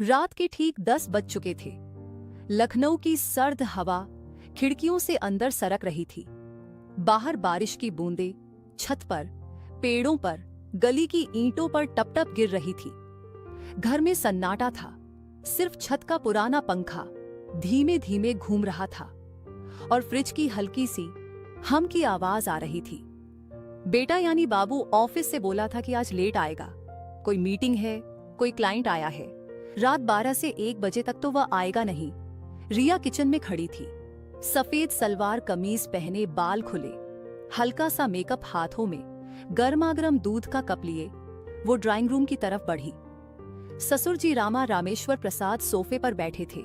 रात के ठीक 10 बज चुके थे। लखनऊ की सर्द हवा खिड़कियों से अंदर सरक रही थी। बाहर बारिश की बूंदें छत पर, पेड़ों पर, गली की ईंटों पर टप टप गिर रही थी। घर में सन्नाटा था। सिर्फ छत का पुराना पंखा धीमे धीमे घूम रहा था और फ्रिज की हल्की सी हम की आवाज आ रही थी। बेटा यानी बाबू ऑफिस से बोला था कि आज लेट आएगा। कोई मीटिंग है, कोई क्लाइंट आया है। रात 12 से 1 बजे तक तो वह आएगा नहीं। रिया किचन में खड़ी थी, सफेद सलवार कमीज पहने, बाल खुले, हल्का सा मेकअप हाथों में, गर्मागर्म दूध का कप लिए वो ड्राइंग रूम की तरफ बढ़ी। ससुर जी रामा रामेश्वर प्रसाद सोफे पर बैठे थे।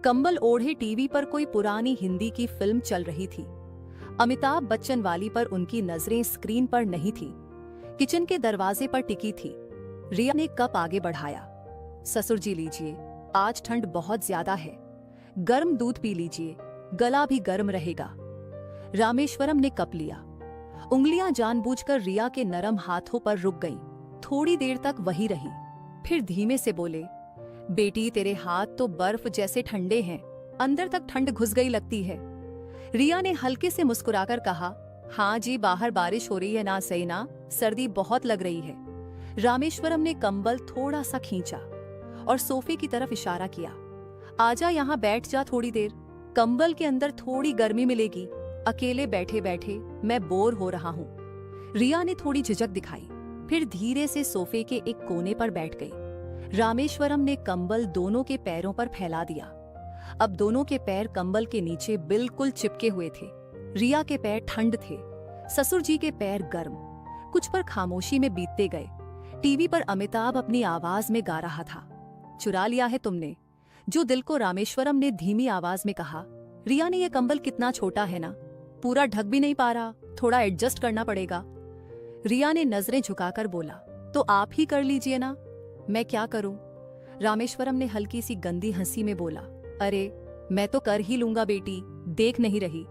कंबल ओढ़े टीवी पर कोई पुरानी हिंदी की फिल्म चल रही थी। अमिताभ बच्चन वाली पर उनकी नजरें स्क्रीन पर नहीं थी, किचन के दरवाजे पर टिकी थी। रिया ने कप आगे बढ़ाया। ससुर जी लीजिए, आज ठंड बहुत ज्यादा है, गर्म दूध पी लीजिए, गला भी गर्म रहेगा। रामेश्वरम ने कप लिया। उंगलियां जानबूझकर रिया के नरम हाथों पर रुक गईं। थोड़ी देर तक वही रही, फिर धीमे से बोले, बेटी तेरे हाथ तो बर्फ जैसे ठंडे हैं, अंदर तक ठंड घुस गई लगती है। रिया ने हल्के से मुस्कुराकर कहा, हाँ जी, बाहर बारिश हो रही है ना, सही ना, सर्दी बहुत लग रही है। रामेश्वरम ने कंबल थोड़ा सा खींचा और सोफे की तरफ इशारा किया। आजा यहाँ बैठ जा थोड़ी देर, कंबल के अंदर थोड़ी गर्मी मिलेगी। अकेले बैठे बैठे मैं बोर हो रहा हूँ। रिया ने थोड़ी झिझक दिखाई, फिर धीरे से सोफे के एक कोने पर बैठ गई। रामेश्वरम ने कंबल दोनों के पैरों पर फैला दिया। अब दोनों के पैर कंबल के नीचे बिल्कुल चिपके हुए थे। रिया के पैर ठंड थे, ससुर जी के पैर गर्म। कुछ पर खामोशी में बीतते गए। टीवी पर अमिताभ अपनी आवाज में गा रहा था। चुरा लिया है तुमने, जो दिल को रामेश्वरम ने धीमी आवाज में कहा। रिया ने यह कंबल कितना छोटा है ना, पूरा ढक भी नहीं पा रहा, थोड़ा एडजस्ट करना पड़ेगा। रिया ने नजरें झुकाकर बोला, तो आप ही कर लीजिए ना, मैं क्या करूं? रामेश्वरम ने हल्की सी गंदी हंसी में बोला, अरे मैं तो कर ही लूंगा बेटी, देख नहीं रही।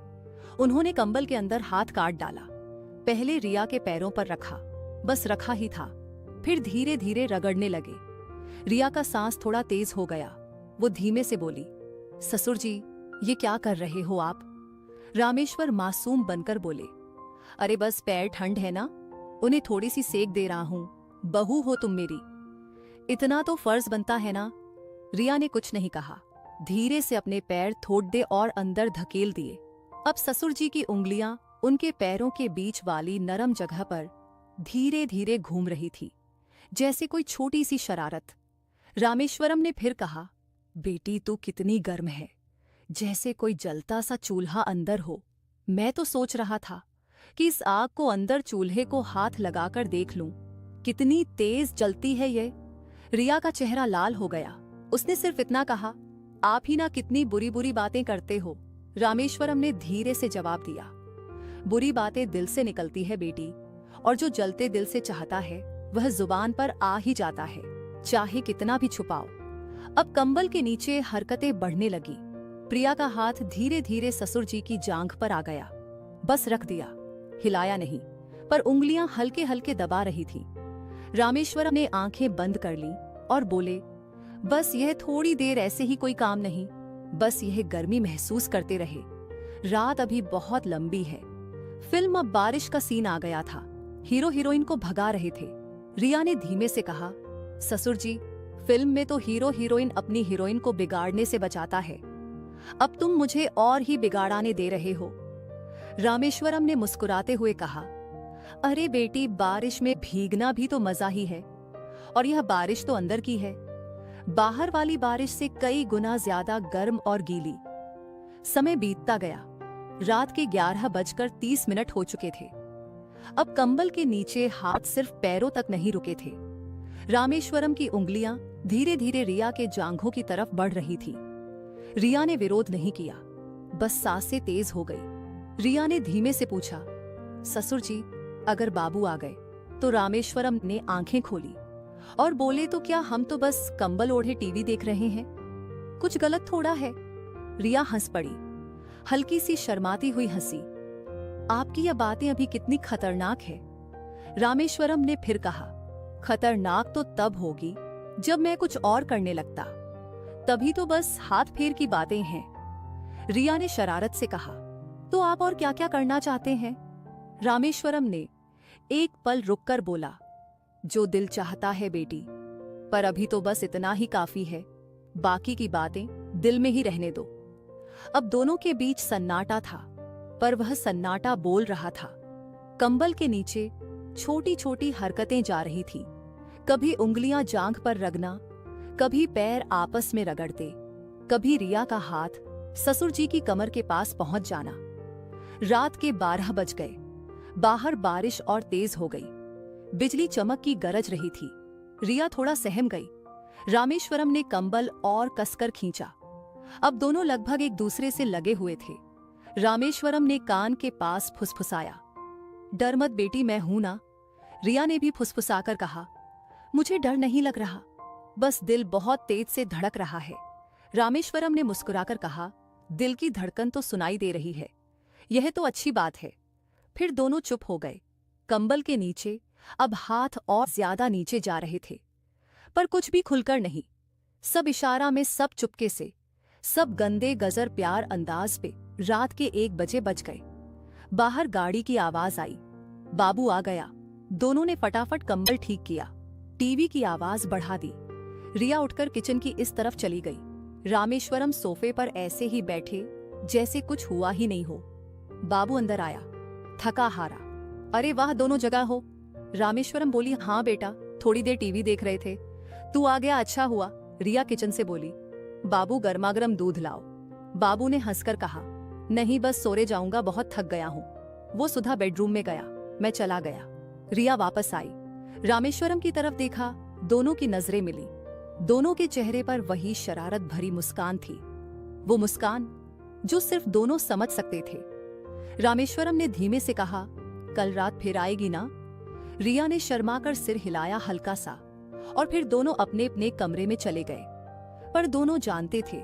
उन्होंने कंबल के अंदर हाथ काट डाला। पहले रिया के पैरों पर रखा, बस रखा ही था, फिर धीरे धीरे रगड़ने लगे। रिया का सांस थोड़ा तेज हो गया। वो धीमे से बोली, ससुर जी ये क्या कर रहे हो आप? रामेश्वर मासूम बनकर बोले, अरे बस पैर ठंड है ना, उन्हें थोड़ी सी सेक दे रहा हूं, बहू हो तुम मेरी, इतना तो फर्ज बनता है ना। रिया ने कुछ नहीं कहा, धीरे से अपने पैर थोड़े और अंदर धकेल दिए। अब ससुर जी की उंगलियां उनके पैरों के बीच वाली नरम जगह पर धीरे धीरे घूम रही थी, जैसे कोई छोटी सी शरारत। रामेश्वरम ने फिर कहा, बेटी तू कितनी गर्म है, जैसे कोई जलता सा चूल्हा अंदर हो। मैं तो सोच रहा था कि इस आग को अंदर चूल्हे को हाथ लगाकर देख लूं, कितनी तेज जलती है ये। रिया का चेहरा लाल हो गया। उसने सिर्फ इतना कहा, आप ही ना कितनी बुरी बुरी बातें करते हो। रामेश्वरम ने धीरे से जवाब दिया, बुरी बातें दिल से निकलती है बेटी, और जो जलते दिल से चाहता है वह जुबान पर आ ही जाता है, चाहे कितना भी छुपाओ। अब कंबल के नीचे हरकतें बढ़ने लगी। प्रिया का हाथ धीरे धीरे ससुर जी की जांघ पर आ गया। बस रख दिया, हिलाया नहीं, पर उंगलियां हल्के हल्के दबा रही थी। रामेश्वरम ने आंखें बंद कर ली और बोले, बस यह थोड़ी देर ऐसे ही, कोई काम नहीं, बस यह गर्मी महसूस करते रहे। रात अभी बहुत लंबी है। फिल्म अब बारिश का सीन आ गया था। हीरो हीरोइन को भगा रहे थे। रिया ने धीमे से कहा, ससुर जी फिल्म में तो हीरो हीरोइन अपनी हीरोइन को बिगाड़ने से बचाता है, अब तुम मुझे और ही बिगाड़ाने दे रहे हो। रामेश्वरम ने मुस्कुराते हुए कहा, अरे बेटी, बारिश में भीगना भी तो मजा ही है, और यह बारिश तो अंदर की है, बाहर वाली बारिश से कई गुना ज्यादा गर्म और गीली। समय बीतता गया। रात के 11:30 हो चुके थे। अब कंबल के नीचे हाथ सिर्फ पैरों तक नहीं रुके थे। रामेश्वरम की उंगलियां धीरे धीरे रिया के जांघों की तरफ बढ़ रही थी। रिया ने विरोध नहीं किया, बस सांसें तेज हो गई। रिया ने धीमे से पूछा, ससुर जी अगर बाबू आ गए तो? रामेश्वरम ने आंखें खोली और बोले, तो क्या हम तो बस कंबल ओढ़े टीवी देख रहे हैं, कुछ गलत थोड़ा है। रिया हंस पड़ी, हल्की सी शर्माती हुई हंसी। आपकी यह बातें अभी कितनी खतरनाक है। रामेश्वरम ने फिर कहा, खतरनाक तो तब होगी जब मैं कुछ और करने लगता तभी तो बस हाथ फेर की बातें हैं। रिया ने शरारत से कहा। तो आप और क्या क्या करना चाहते हैं? रामेश्वरम ने एक पल रुककर बोला। जो दिल चाहता है बेटी, पर अभी तो बस इतना ही काफी है। बाकी की बातें दिल में ही रहने दो। अब दोनों के बीच सन्नाटा था, पर वह सन्नाटा बोल रहा था। कंबल के नीचे छोटी छोटी हरकतें जा रही थी। कभी उंगलियां जांघ पर रगना, कभी पैर आपस में रगड़ते, कभी रिया का हाथ ससुर जी की कमर के पास पहुंच जाना। रात के 12 बज गए। बाहर बारिश और तेज हो गई। बिजली चमक की गरज रही थी। रिया थोड़ा सहम गई। रामेश्वरम ने कंबल और कसकर खींचा। अब दोनों लगभग एक दूसरे से लगे हुए थे। रामेश्वरम ने कान के पास फुसफुसाया। डर मत बेटी, मैं हूं ना। रिया ने भी फुसफुसाकर कहा। मुझे डर नहीं लग रहा, बस दिल बहुत तेज से धड़क रहा है। रामेश्वरम ने मुस्कुराकर कहा। दिल की धड़कन तो सुनाई दे रही है, यह तो अच्छी बात है। फिर दोनों चुप हो गए। कंबल के नीचे अब हाथ और ज्यादा नीचे जा रहे थे, पर कुछ भी खुलकर नहीं। सब इशारा में, सब चुपके से, सब गंदे गजर प्यार अंदाज पे। रात के 1 बजे बज गए। बाहर गाड़ी की आवाज आई। बाबू आ गया। दोनों ने फटाफट कंबल ठीक किया, टीवी की आवाज बढ़ा दी। रिया उठकर किचन की इस तरफ चली गई। रामेश्वरम सोफे पर ऐसे ही बैठे जैसे कुछ हुआ ही नहीं हो। बाबू अंदर आया, थका हारा। अरे वाह, दोनों जगह हो। रामेश्वरम बोली। हाँ बेटा, थोड़ी देर टीवी देख रहे थे। तू आ गया, अच्छा हुआ। रिया किचन से बोली। बाबू गर्मागर्म दूध लाओ। बाबू ने हंसकर कहा। नहीं, बस सोने जाऊंगा, बहुत थक गया हूं। वो सुधा बेडरूम में गया, मैं चला गया। रिया वापस आई। रामेश्वरम की तरफ देखा। दोनों की नजरें मिली। दोनों के चेहरे पर वही शरारत भरी मुस्कान थी। वो मुस्कान जो सिर्फ दोनों समझ सकते थे। रामेश्वरम ने धीमे से कहा। कल रात फिर आएगी ना? रिया ने शर्माकर सिर हिलाया हल्का सा, और फिर दोनों अपने अपने कमरे में चले गए। पर दोनों जानते थे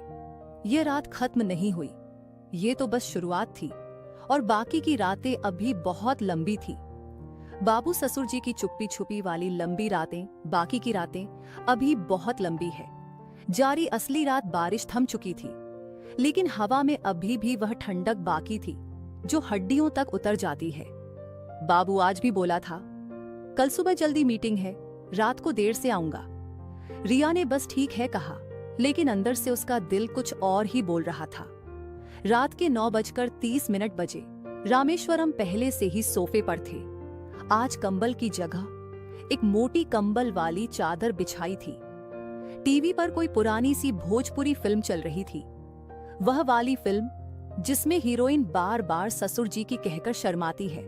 ये रात खत्म नहीं हुई, ये तो बस शुरुआत थी, और बाकी की रातें अभी बहुत लंबी थी। बाबू ससुर जी की चुप्पी छुपी वाली लंबी रातें, बाकी की रातें अभी बहुत लंबी है। जारी असली रात बारिश थम चुकी थी, लेकिन हवा में अभी भी वह ठंडक बाकी थी जो हड्डियों तक उतर जाती है। बाबू आज भी बोला था, कल सुबह जल्दी मीटिंग है, रात को देर से आऊंगा। रिया ने बस ठीक है कहा, लेकिन अंदर से उसका दिल कुछ और ही बोल रहा था। रात के 9:30 बजे। रामेश्वरम पहले से ही सोफे पर थे। आज कंबल की जगह एक मोटी कंबल वाली चादर बिछाई थी। टीवी पर कोई पुरानी सी भोजपुरी फिल्म चल रही थी, वह वाली फिल्म जिसमें हीरोइन बार बार ससुर जी की कहकर शर्माती है।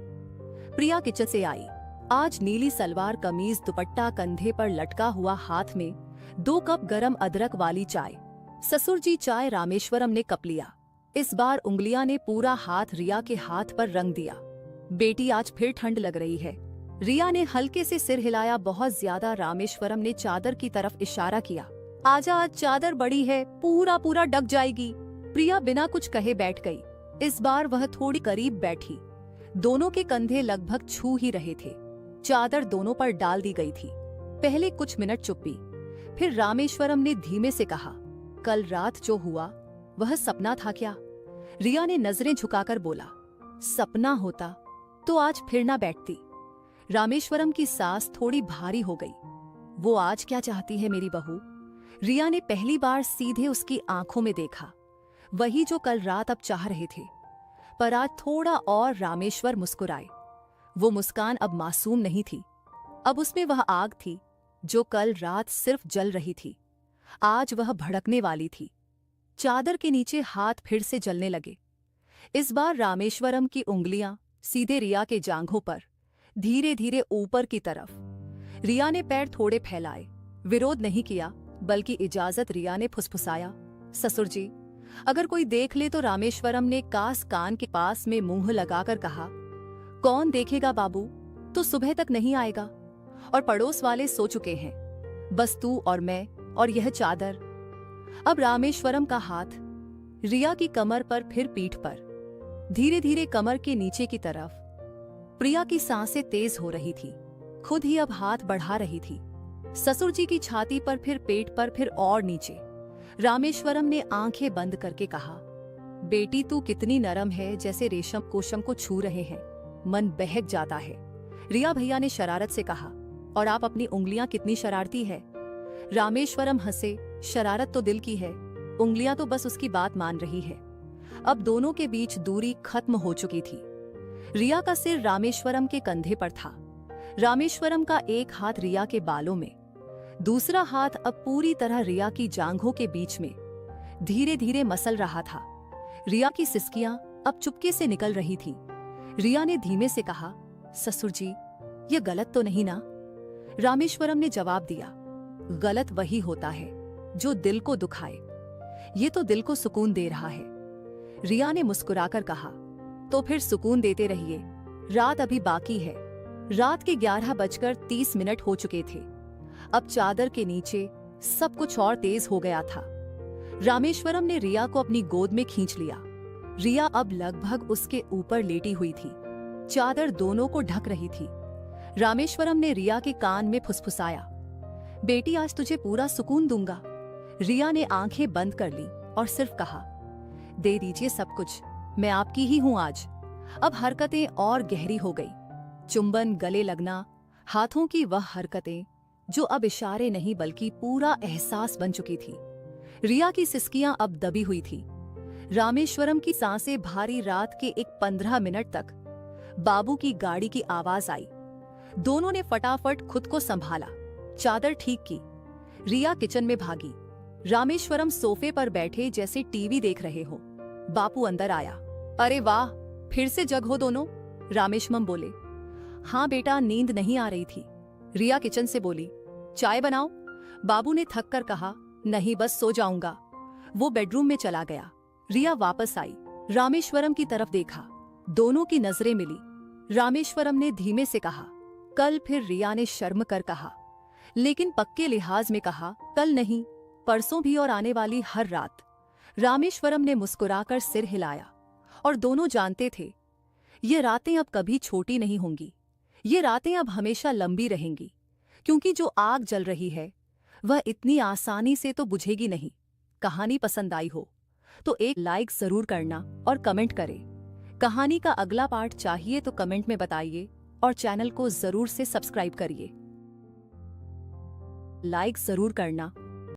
प्रिया किचन से आई। आज नीली सलवार कमीज, दुपट्टा कंधे पर लटका हुआ, हाथ में 2 कप गरम अदरक वाली चाय। ससुर जी चाय, रामेश्वरम ने कप लिया। इस बार उंगलियां ने पूरा हाथ रिया के हाथ पर रंग दिया। बेटी, आज फिर ठंड लग रही है। रिया ने हल्के से सिर हिलाया, बहुत ज्यादा। रामेश्वरम ने चादर की तरफ इशारा किया। आजा, आज चादर बड़ी है, पूरा पूरा ढक जाएगी। प्रिया बिना कुछ कहे बैठ गई। इस बार वह थोड़ी करीब बैठी। दोनों के कंधे लगभग छू ही रहे थे। चादर दोनों पर डाल दी गई थी। पहले कुछ मिनट चुप्पी, फिर रामेश्वरम ने धीमे से कहा, कल रात जो हुआ वह सपना था क्या? रिया ने नजरें झुकाकर बोला, सपना होता तो आज फिर ना बैठती। रामेश्वरम की सांस थोड़ी भारी हो गई। वो आज क्या चाहती है मेरी बहू? रिया ने पहली बार सीधे उसकी आंखों में देखा, वही जो कल रात अब चाह रहे थे, पर आज थोड़ा और। रामेश्वर मुस्कुराए। वो मुस्कान अब मासूम नहीं थी, अब उसमें वह आग थी जो कल रात सिर्फ जल रही थी, आज वह भड़कने वाली थी। चादर के नीचे हाथ फिर से जलने लगे। इस बार रामेश्वरम की उंगलियां सीधे रिया के जांघों पर, धीरे धीरे ऊपर की तरफ। रिया ने पैर थोड़े फैलाए, विरोध नहीं किया, बल्कि इजाजत। रिया ने फुसफुसाया, ससुर जी, अगर कोई देख ले तो? रामेश्वरम ने कास कान के पास में मुंह लगाकर कहा, कौन देखेगा बाबू, तो सुबह तक नहीं आएगा, और पड़ोस वाले सो चुके हैं, बस तू और मैं और यह चादर। अब रामेश्वरम का हाथ रिया की कमर पर, फिर पीठ पर, धीरे धीरे कमर के नीचे की तरफ। प्रिया की सांसें तेज हो रही थी, खुद ही अब हाथ बढ़ा रही थी। ससुर जी की छाती पर, फिर पेट पर, फिर और नीचे। रामेश्वरम ने आंखें बंद करके कहा, बेटी तू कितनी नरम है, जैसे रेशम कोशम को छू रहे हैं, मन बहक जाता है। रिया भैया ने शरारत से कहा, और आप अपनी उंगलियां कितनी शरारती है। रामेश्वरम हंसे, शरारत तो दिल की है, उंगलियां तो बस उसकी बात मान रही है। अब दोनों के बीच दूरी खत्म हो चुकी थी। रिया का सिर रामेश्वरम के कंधे पर था। रामेश्वरम का एक हाथ रिया के बालों में, दूसरा हाथ अब पूरी तरह रिया की जांघों के बीच में धीरे धीरे मसल रहा था। रिया की सिसकियां अब चुपके से निकल रही थी। रिया ने धीमे से कहा, ससुर जी, ये गलत तो नहीं ना? रामेश्वरम ने जवाब दिया, गलत वही होता है जो दिल को दुखाए, ये तो दिल को सुकून दे रहा है। रिया ने मुस्कुराकर कहा, तो फिर सुकून देते रहिए, रात अभी बाकी है। रात के 11:30 हो चुके थे। अब चादर के नीचे सब कुछ और तेज हो गया था। रामेश्वरम ने रिया को अपनी गोद में खींच लिया। रिया अब लगभग उसके ऊपर लेटी हुई थी, चादर दोनों को ढक रही थी। रामेश्वरम ने रिया के कान में फुसफुसाया, बेटी आज तुझे पूरा सुकून दूंगा। रिया ने आंखें बंद कर ली और सिर्फ कहा, दे दीजिए सब कुछ, मैं आपकी ही हूं आज। अब हरकतें और गहरी हो गई, चुंबन, गले लगना, हाथों की वह हरकतें जो अब इशारे नहीं बल्कि पूरा एहसास बन चुकी थी। रिया की सिसकियां अब दबी हुई थी। रामेश्वरम की सांसें भारी। रात के एक 15 मिनट तक बाबू की गाड़ी की आवाज आई। दोनों ने फटाफट खुद को संभाला, चादर ठीक की। रिया किचन में भागी। रामेश्वरम सोफे पर बैठे जैसे टीवी देख रहे हो। बापू अंदर आया। अरे वाह, फिर से जग हो दोनों? रामेश्वरम बोले। हाँ बेटा, नींद नहीं आ रही थी। रिया किचन से बोली, चाय बनाओ? बाबू ने थक कर कहा, नहीं बस सो जाऊंगा। वो बेडरूम में चला गया। रिया वापस आई, रामेश्वरम की तरफ देखा, दोनों की नजरें मिली। रामेश्वरम ने धीमे से कहा, कल? फिर रिया ने शर्म कर कहा, लेकिन पक्के लिहाज में कहा, कल नहीं, परसों भी और आने वाली हर रात। रामेश्वरम ने मुस्कुराकर सिर हिलाया, और दोनों जानते थे ये रातें अब कभी छोटी नहीं होंगी, ये रातें अब हमेशा लंबी रहेंगी, क्योंकि जो आग जल रही है वह इतनी आसानी से तो बुझेगी नहीं। कहानी पसंद आई हो तो एक लाइक जरूर करना और कमेंट करें। कहानी का अगला पार्ट चाहिए तो कमेंट में बताइए और चैनल को जरूर से सब्सक्राइब करिए। लाइक जरूर करना